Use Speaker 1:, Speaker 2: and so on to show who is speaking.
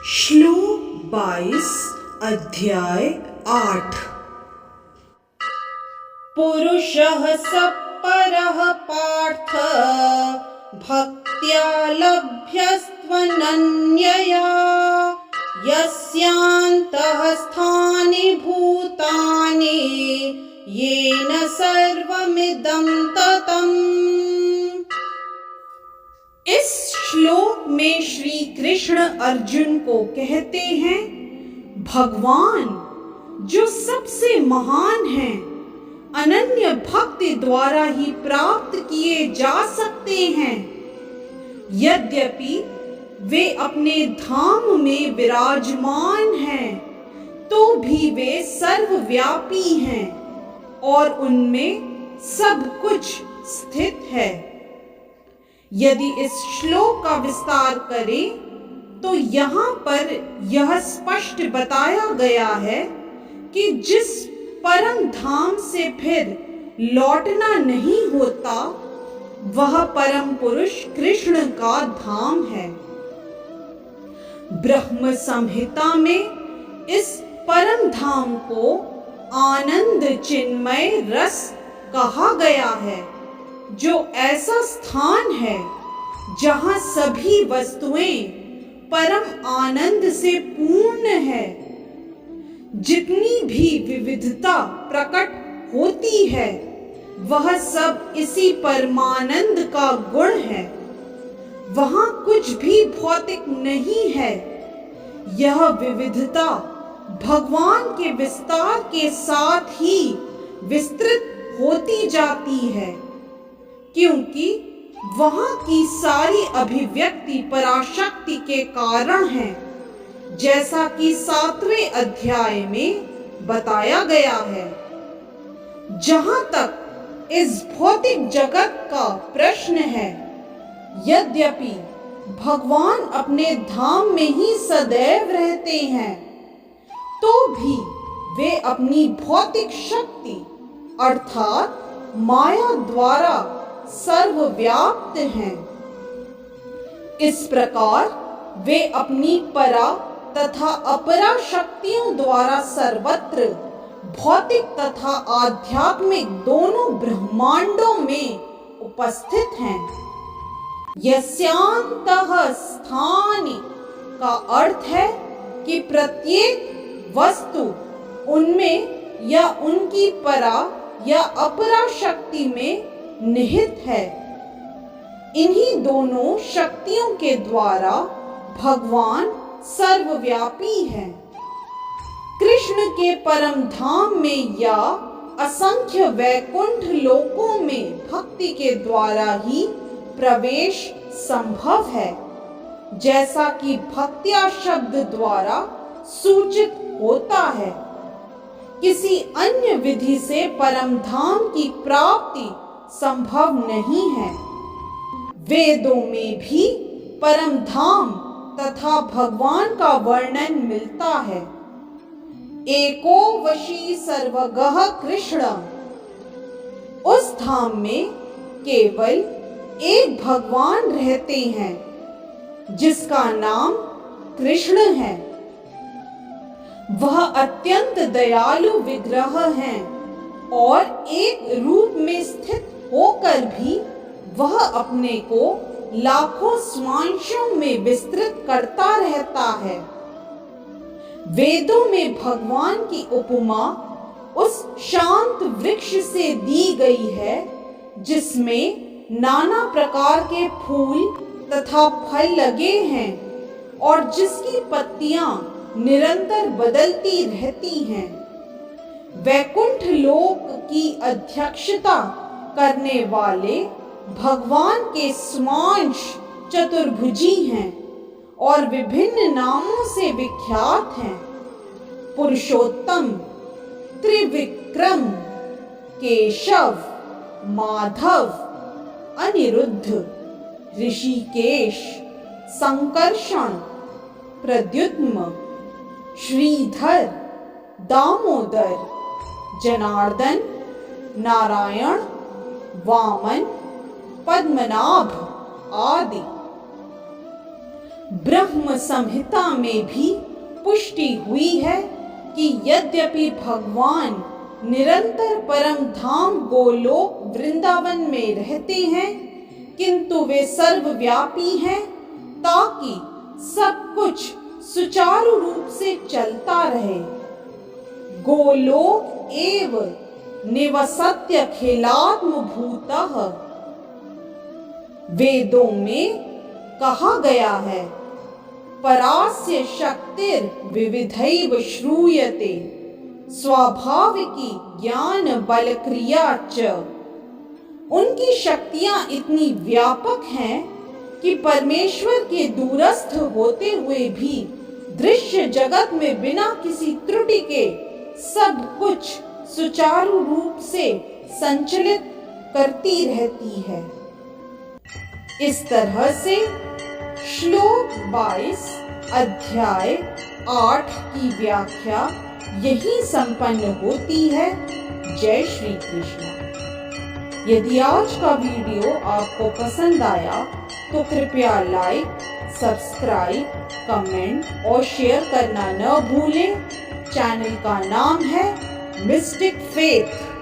Speaker 1: श्लोक 22 अध्याय 8।
Speaker 2: पुरुषः स परः पार्थ भक्त्या लभ्यस्त्वनन्यया यस्यान्तः स्थानि भूतानि येन सर्वमिदं ततम्।
Speaker 1: इस श्लोक में श्री कृष्ण अर्जुन को कहते हैं, भगवान जो सबसे महान हैं, अनन्य भक्ति द्वारा ही प्राप्त किए जा सकते हैं। यद्यपि वे अपने धाम में विराजमान हैं, तो भी वे सर्वव्यापी हैं और उनमें सब कुछ स्थित है। यदि इस श्लोक का विस्तार करें तो यहाँ पर यह स्पष्ट बताया गया है कि जिस परम धाम से फिर लौटना नहीं होता, वह परम पुरुष कृष्ण का धाम है। ब्रह्म संहिता में इस परम धाम को आनंद चिन्मय रस कहा गया है, जो ऐसा स्थान है जहाँ सभी वस्तुएं परम आनंद से पूर्ण है। जितनी भी विविधता प्रकट होती है, वह सब इसी परमानंद का गुण है। वहाँ कुछ भी भौतिक नहीं है। यह विविधता भगवान के विस्तार के साथ ही विस्तृत होती जाती है, क्योंकि वहाँ की सारी अभिव्यक्ति पराशक्ति के कारण है, जैसा कि 7वें अध्याय में बताया गया है। जहाँ तक इस भौतिक जगत का प्रश्न है, यद्यपि भगवान अपने धाम में ही सदैव रहते हैं, तो भी वे अपनी भौतिक शक्ति अर्थात माया द्वारा सर्वव्याप्त हैं। इस प्रकार वे अपनी परा तथा अपरा शक्तियों द्वारा सर्वत्र भौतिक तथा आध्यात्मिक दोनों ब्रह्मांडों में उपस्थित हैं। यस्यांतः स्थानि का अर्थ है कि प्रत्येक वस्तु उनमें या उनकी परा या अपरा शक्ति में निहित है। इन्हीं दोनों शक्तियों के द्वारा भगवान सर्वव्यापी है। कृष्ण के परम धाम में या असंख्य वैकुंठ लोकों में भक्ति के द्वारा ही प्रवेश संभव है, जैसा कि भक्त्या शब्द द्वारा सूचित होता है। किसी अन्य विधि से परम धाम की प्राप्ति संभव नहीं है। वेदों में भी परम धाम तथा भगवान का वर्णन मिलता है। एको वशी सर्वगः कृष्ण। उस धाम में केवल एक भगवान रहते हैं, जिसका नाम कृष्ण है। वह अत्यंत दयालु विग्रह हैं और एक रूप में स्थित होकर भी वह अपने को लाखों स्वांशों में विस्तृत करता रहता है। वेदों में भगवान की उपमा उस शांत वृक्ष से दी गई है, जिसमें नाना प्रकार के फूल तथा फल लगे हैं और जिसकी पत्तियां निरंतर बदलती रहती हैं। वैकुंठ लोक की अध्यक्षता करने वाले भगवान के स्वांश चतुर्भुजी हैं और विभिन्न नामों से विख्यात हैं। पुरुषोत्तम, त्रिविक्रम, केशव, माधव, अनिरुद्ध, ऋषिकेश, संकर्षण, प्रद्युम्न, श्रीधर, दामोदर, जनार्दन, नारायण, वामन, पद्मनाभ आदि। ब्रह्म संहिता में भी पुष्टि हुई है कि यद्यपि भगवान निरंतर परम धाम गोलोक वृंदावन में रहते हैं, किंतु वे सर्वव्यापी हैं ताकि सब कुछ सुचारू रूप से चलता रहे। गोलोक एव निवसत्यखिलात्म भूतः। वेदों में कहा गया है, परास्य शक्तिर विविधैव श्रूयते स्वाभाविकी ज्ञान बल क्रिया च। उनकी शक्तियां इतनी व्यापक हैं कि परमेश्वर के दूरस्थ होते हुए भी दृश्य जगत में बिना किसी त्रुटि के सब कुछ सुचारू रूप से संचलित करती रहती है। इस तरह से श्लोक 22 अध्याय 8 की व्याख्या यही संपन्न होती है। जय श्री कृष्ण। यदि आज का वीडियो आपको पसंद आया तो कृपया लाइक, सब्सक्राइब, कमेंट और शेयर करना न भूलें। चैनल का नाम है मिस्टिक फेथ।